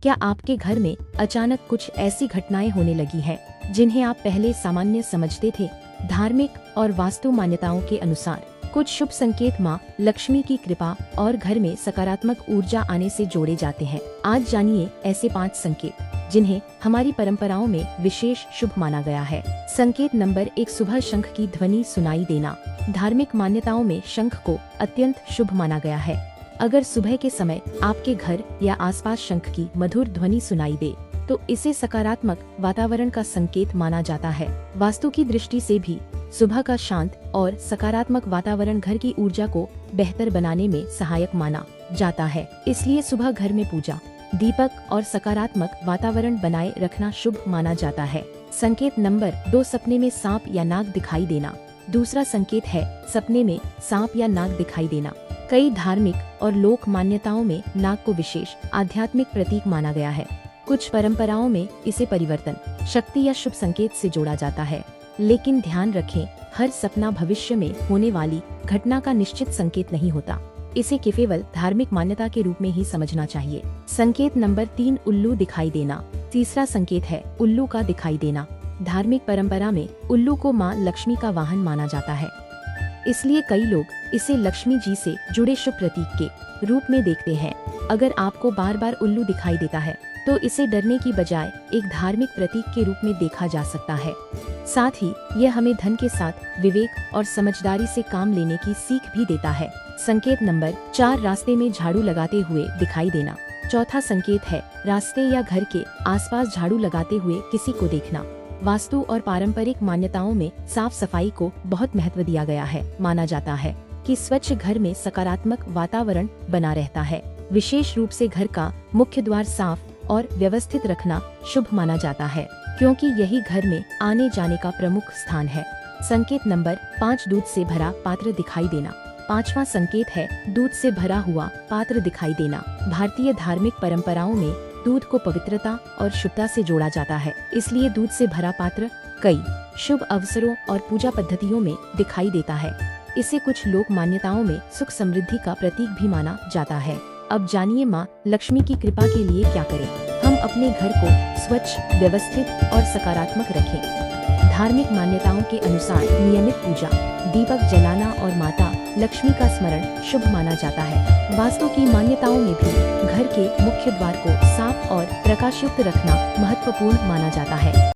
क्या आपके घर में अचानक कुछ ऐसी घटनाएं होने लगी हैं जिन्हें आप पहले सामान्य समझते थे? धार्मिक और वास्तु मान्यताओं के अनुसार कुछ शुभ संकेत माँ लक्ष्मी की कृपा और घर में सकारात्मक ऊर्जा आने से जोड़े जाते हैं। आज जानिए ऐसे 5 संकेत जिन्हें हमारी परंपराओं में विशेष शुभ माना गया है। संकेत नंबर 1, सुबह शंख की ध्वनि सुनाई देना। धार्मिक मान्यताओं में शंख को अत्यंत शुभ माना गया है। अगर सुबह के समय आपके घर या आसपास शंख की मधुर ध्वनि सुनाई दे तो इसे सकारात्मक वातावरण का संकेत माना जाता है। वास्तु की दृष्टि से भी सुबह का शांत और सकारात्मक वातावरण घर की ऊर्जा को बेहतर बनाने में सहायक माना जाता है। इसलिए सुबह घर में पूजा, दीपक और सकारात्मक वातावरण बनाए रखना शुभ माना जाता है। संकेत नंबर 2, सपने में सांप या नाग दिखाई देना। दूसरा संकेत है सपने में सांप या नाग दिखाई देना। कई धार्मिक और लोक मान्यताओं में नाग को विशेष आध्यात्मिक प्रतीक माना गया है। कुछ परंपराओं में इसे परिवर्तन, शक्ति या शुभ संकेत से जोड़ा जाता है। लेकिन ध्यान रखें, हर सपना भविष्य में होने वाली घटना का निश्चित संकेत नहीं होता। इसे केवल धार्मिक मान्यता के रूप में ही समझना चाहिए। संकेत नंबर 3, उल्लू दिखाई देना। तीसरा संकेत है उल्लू का दिखाई देना। धार्मिक परंपरा में उल्लू को माँ लक्ष्मी का वाहन माना जाता है, इसलिए कई लोग इसे लक्ष्मी जी से जुड़े शुभ प्रतीक के रूप में देखते हैं। अगर आपको बार बार उल्लू दिखाई देता है तो इसे डरने की बजाय एक धार्मिक प्रतीक के रूप में देखा जा सकता है। साथ ही यह हमें धन के साथ विवेक और समझदारी से काम लेने की सीख भी देता है। संकेत नंबर 4, रास्ते में झाड़ू लगाते हुए दिखाई देना। चौथा संकेत है रास्ते या घर के आसपास झाड़ू लगाते हुए किसी को देखना। वास्तु और पारंपरिक मान्यताओं में साफ सफाई को बहुत महत्व दिया गया है। माना जाता है कि स्वच्छ घर में सकारात्मक वातावरण बना रहता है। विशेष रूप से घर का मुख्य द्वार साफ और व्यवस्थित रखना शुभ माना जाता है, क्योंकि यही घर में आने जाने का प्रमुख स्थान है। संकेत नंबर 5, दूध से भरा पात्र दिखाई देना। पांचवा संकेत है दूध से भरा हुआ पात्र दिखाई देना। भारतीय धार्मिक परंपराओं में दूध को पवित्रता और शुद्धता से जोड़ा जाता है, इसलिए दूध से भरा पात्र कई शुभ अवसरों और पूजा पद्धतियों में दिखाई देता है। इसे कुछ लोक मान्यताओं में सुख समृद्धि का प्रतीक भी माना जाता है। अब जानिए माँ लक्ष्मी की कृपा के लिए क्या करें। हम अपने घर को स्वच्छ, व्यवस्थित और सकारात्मक रखें। धार्मिक मान्यताओं के अनुसार नियमित पूजा, दीपक जलाना और माता लक्ष्मी का स्मरण शुभ माना जाता है। वास्तु की मान्यताओं में भी घर के मुख्य द्वार को साफ और प्रकाशयुक्त रखना महत्वपूर्ण माना जाता है।